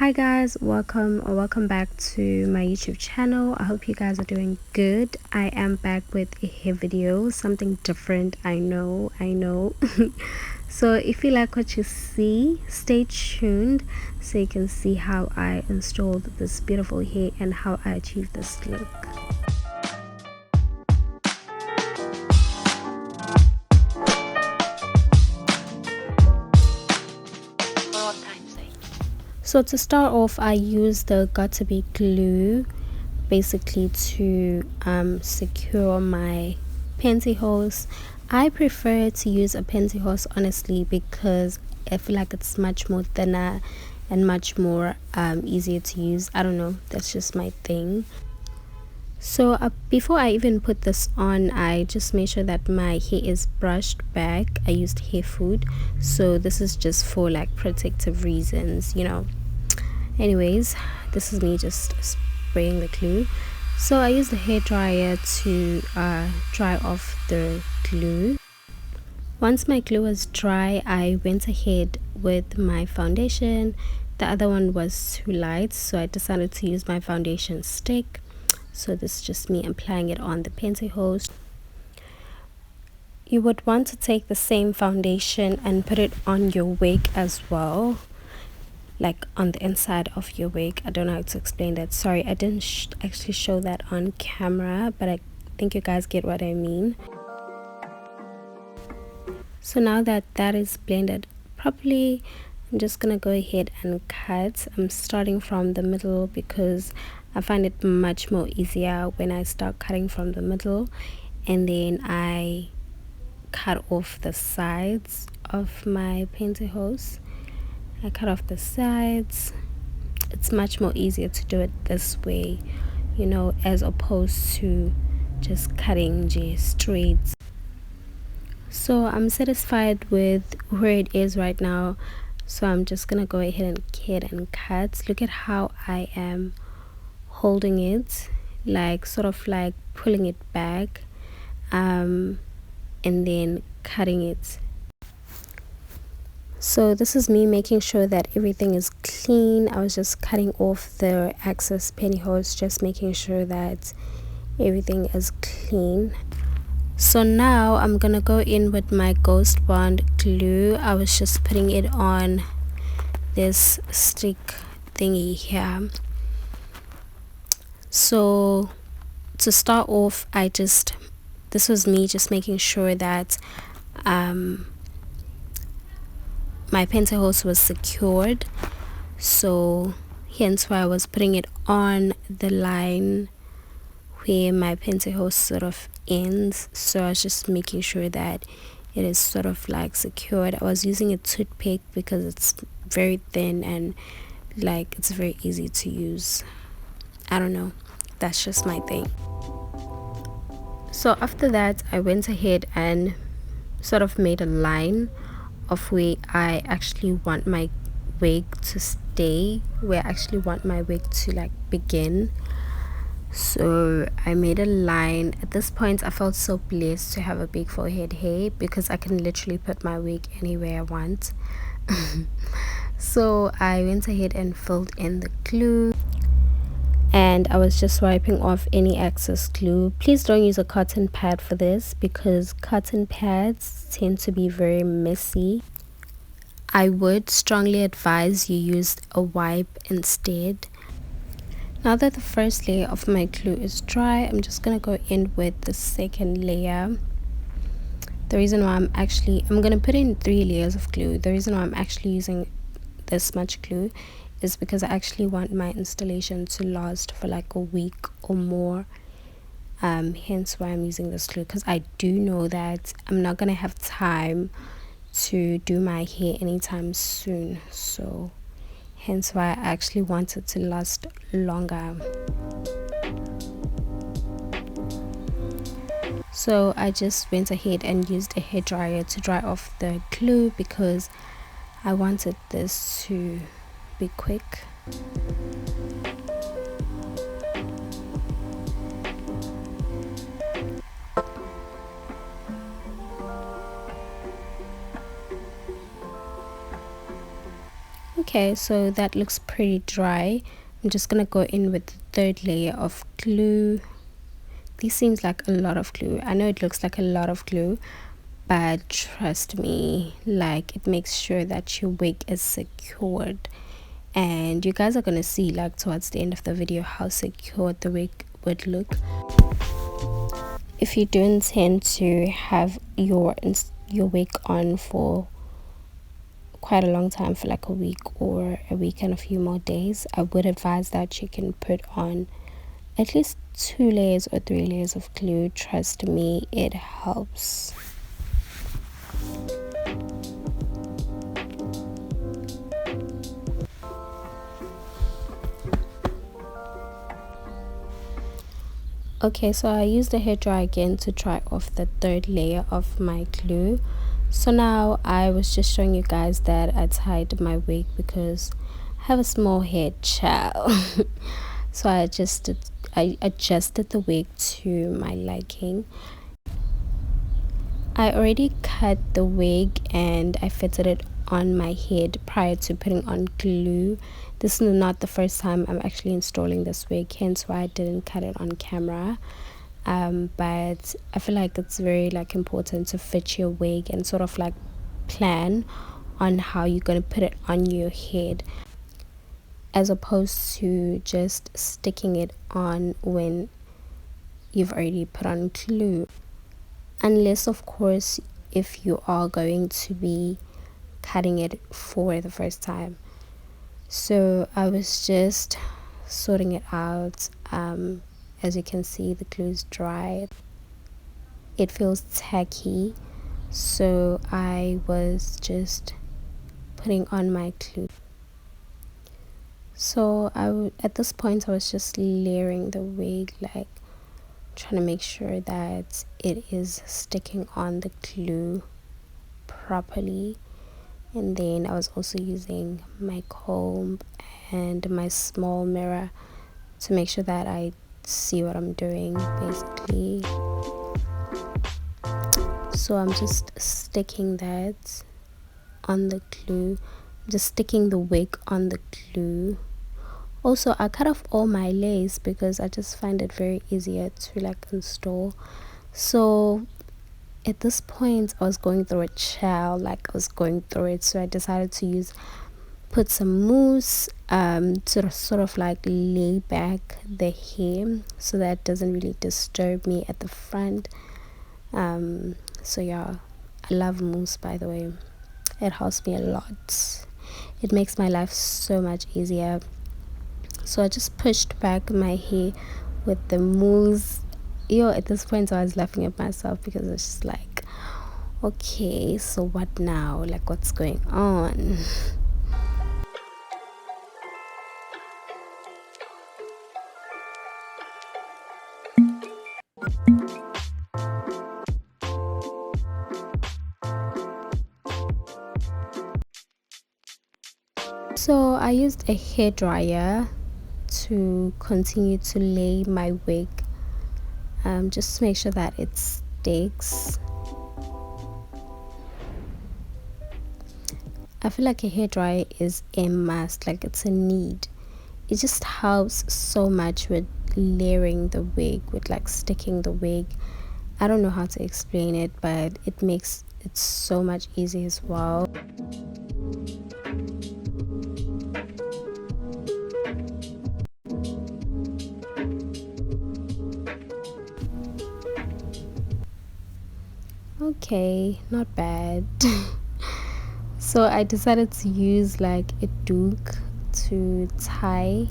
Hi guys, welcome back to my YouTube channel. I hope you guys are doing good. I am back with a hair video, something different. I know. So if you like what you see, stay tuned so you can see how I installed this beautiful hair and how I achieved this look. So to start off, I used the Got2b glue basically to secure my pantyhose. I prefer to use a pantyhose honestly because I feel like it's much more thinner and much more easier to use. I don't know, that's just my thing. So before I even put this on, I just made sure that my hair is brushed back. I used hair food, so this is just for like protective reasons, you know. Anyways, this is me just spraying the glue. So I used the hair dryer to dry off the glue. Once my glue was dry, I went ahead with my foundation. The other one was too light, so I decided to use my foundation stick. So this is just me applying it on the pantyhose. You would want to take the same foundation and put it on your wig as well, like on the inside of your wig. I don't know how to explain that. Sorry, I didn't actually show that on camera, but I think you guys get what I mean. So now that that is blended properly, I'm just gonna go ahead and cut. I'm starting from the middle because I find it much more easier when I start cutting from the middle, and then I cut off the sides of my pantyhose. I cut off the sides. It's much more easier to do it this way, you know, as opposed to just cutting just straight. So I'm satisfied with where it is right now, so I'm just gonna go ahead and cut. Look at how I am holding it, like sort of like pulling it back and then cutting it. So this is me making sure that everything is clean. I was just cutting off the excess pantyhose, just making sure that everything is clean. So now I'm gonna go in with my Ghost Bond glue. I was just putting it on this stick thingy here. So to start off, this was me just making sure that my pantyhose was secured, so hence why I was putting it on the line where my pantyhose sort of ends. So I was just making sure that it is sort of like secured. I was using a toothpick because it's very thin and like it's very easy to use. I don't know, that's just my thing. So after that, I went ahead and sort of made a line of where I actually want my wig to stay, where I actually want my wig to like begin. So I made a line. At this point I felt so blessed to have a big forehead hair because I can literally put my wig anywhere I want. So I went ahead and filled in the glue, and I was just wiping off any excess glue. Please don't use a cotton pad for this because cotton pads tend to be very messy. I would strongly advise you use a wipe instead. Now that the first layer of my glue is dry, I'm just gonna go in with the second layer. The reason why I'm gonna put in 3 layers of glue. The reason why I'm actually using this much glue is because I actually want my installation to last for like a week or more. Hence why I'm using this glue, because I do know that I'm not gonna have time to do my hair anytime soon, so hence why I actually want it to last longer. So I just went ahead and used a hairdryer to dry off the glue because I wanted this to be quick. Okay, so that looks pretty dry. I'm just gonna go in with the third layer of glue. This seems like a lot of glue. I know it looks like a lot of glue, but trust me, like, it makes sure that your wig is secured, and you guys are gonna see, like, towards the end of the video how secure the wig would look. If you do intend to have your wig on for quite a long time, for like a week or a week and a few more days, I would advise that you can put on at least 2 layers or 3 layers of glue. Trust me, it helps. Okay, so I used the hairdryer again to dry off the third layer of my glue. So now I was just showing you guys that I tied my wig because I have a small head, child. So I adjusted the wig to my liking. I already cut the wig and I fitted it on my head prior to putting on glue. This is not the first time I'm actually installing this wig, hence why I didn't cut it on camera. But I feel like it's very like important to fit your wig and sort of like plan on how you're going to put it on your head, as opposed to just sticking it on when you've already put on glue. Unless, of course, if you are going to be cutting it for the first time. So I was just sorting it out. As you can see, the glue is dry. It feels tacky, so I was just putting on my glue. So at this point I was just layering the wig, like trying to make sure that it is sticking on the glue properly. And then I was also using my comb and my small mirror to make sure that I see what I'm doing, basically. So I'm just sticking that on the glue, just sticking the wig on the glue. Also, I cut off all my lace because I just find it very easier to like install. So at this point I was going through a child, like I was going through it, so I decided to put some mousse to sort of like lay back the hair so that it doesn't really disturb me at the front. So yeah, I love mousse, by the way. It helps me a lot. It makes my life so much easier. So I just pushed back my hair with the mousse. At this point I was laughing at myself because it's just like, okay, so what now? Like, what's going on? So I used a hairdryer to continue to lay my wig, just to make sure that it sticks. I feel like a hairdryer is a must, like it's a need. It just helps so much with layering the wig, with like sticking the wig. I don't know how to explain it, but it makes it so much easier as well. Okay, not bad. So I decided to use like a doek to tie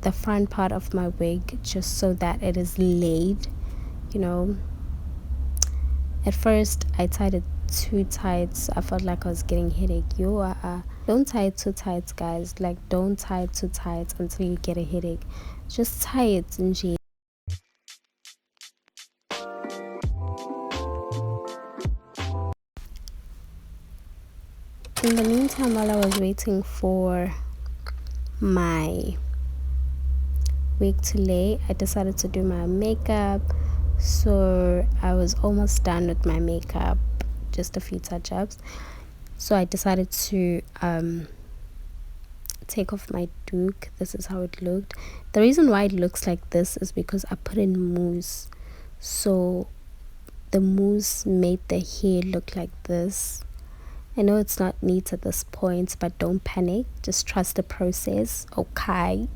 the front part of my wig, just so that it is laid, At first I tied it too tight, so I felt like I was getting headache. Don't tie it too tight, guys. Like, don't tie it too tight until you get a headache. Just tie it in G. In the meantime, while I was waiting for my wig to lay, I decided to do my makeup. So I was almost done with my makeup, just a few touch-ups. So I decided to take off my doek. This is how it looked. The reason why it looks like this is because I put in mousse, so the mousse made the hair look like this. I know it's not neat at this point, but don't panic, just trust the process, okay?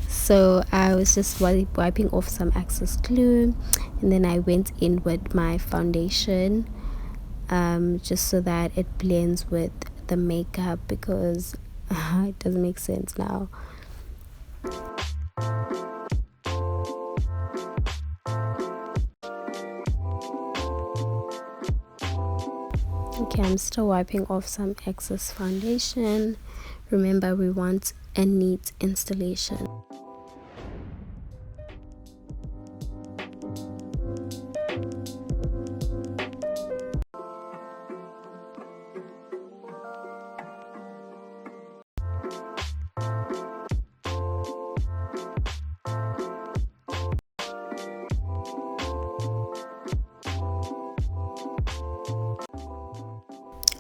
So I was just wiping off some excess glue, and then I went in with my foundation, just so that it blends with the makeup, because it doesn't make sense now. Okay, I'm still wiping off some excess foundation. Remember, we want a neat installation.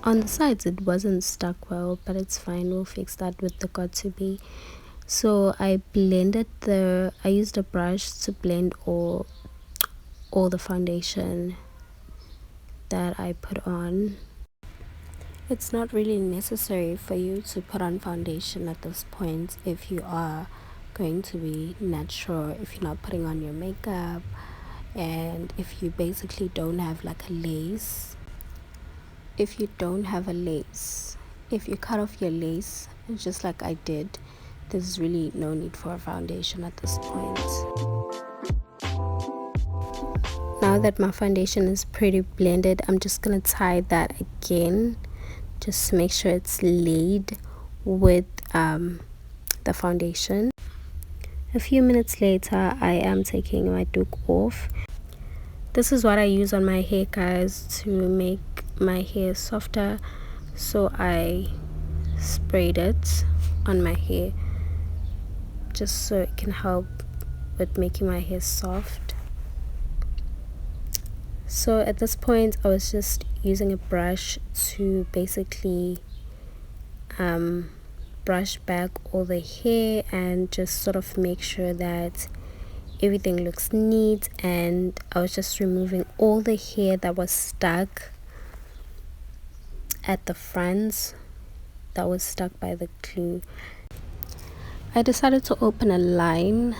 On the sides it wasn't stuck well, but it's fine, we'll fix that with the Got2b. So I used a brush to blend all the foundation that I put on. It's not really necessary for you to put on foundation at this point if you are going to be natural, if you're not putting on your makeup, and if you basically don't have like a lace. If you don't have a lace, if you cut off your lace just like I did, there's really no need for a foundation at this point. Now that my foundation is pretty blended, I'm just gonna tie that again just to make sure it's laid with the foundation. A few minutes later, I am taking my doek off. This is what I use on my hair, guys, to make my hair softer. So I sprayed it on my hair just so it can help with making my hair soft. So at this point I was just using a brush to basically brush back all the hair and just sort of make sure that everything looks neat, and I was just removing all the hair that was stuck at the fronts, that was stuck by the glue. I decided to open a line,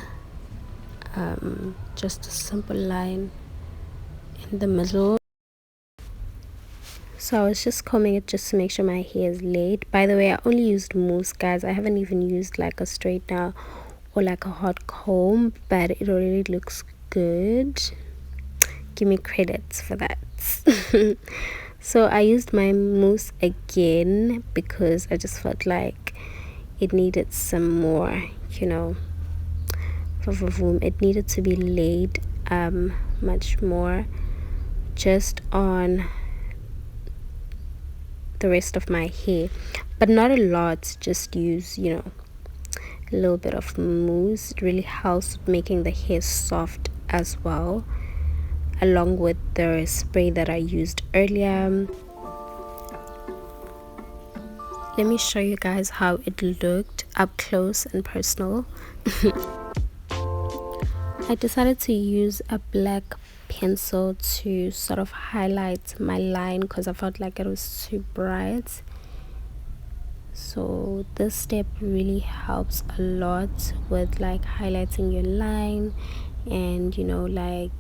just a simple line in the middle. So I was just combing it just to make sure my hair is laid. By the way, I only used mousse, guys. I haven't even used like a straightener or like a hot comb, but it already looks good. Give me credits for that. So I used my mousse again because I just felt like it needed some more, you know, it needed to be laid much more just on the rest of my hair, but not a lot. Just use, you know, a little bit of mousse. It really helps with making the hair soft as well, along with the spray that I used earlier. Let me show you guys how it looked up close and personal. I decided to use a black pencil to sort of highlight my line because I felt like it was too bright. So this step really helps a lot with like highlighting your line and, you know, like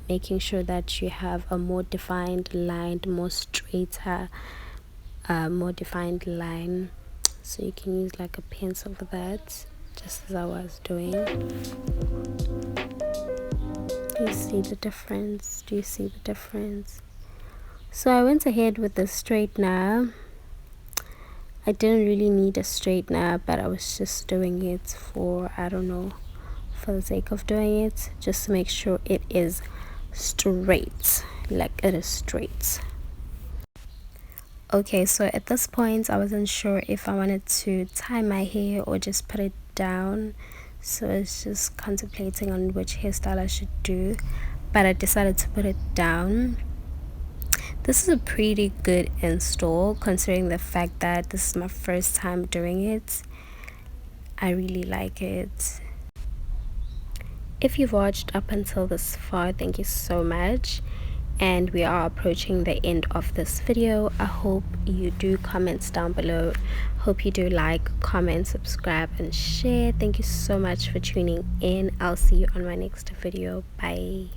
making sure that you have a more defined line, more straighter, more defined line. So you can use like a pencil for that, just as I was doing. Do you see the difference? Do you see the difference? So I went ahead with the straightener. I didn't really need a straightener, but I was just doing it for, I don't know, for the sake of doing it, just to make sure it is straight, like it is straight. Okay, so at this point I wasn't sure if I wanted to tie my hair or just put it down, so I was just contemplating on which hairstyle I should do, but I decided to put it down. This is a pretty good install considering the fact that this is my first time doing it. I really like it. If you've watched up until this far, thank you so much. And we are approaching the end of this video. I hope you do comment down below. Hope you do like, comment, subscribe, and share. Thank you so much for tuning in. I'll see you on my next video. Bye.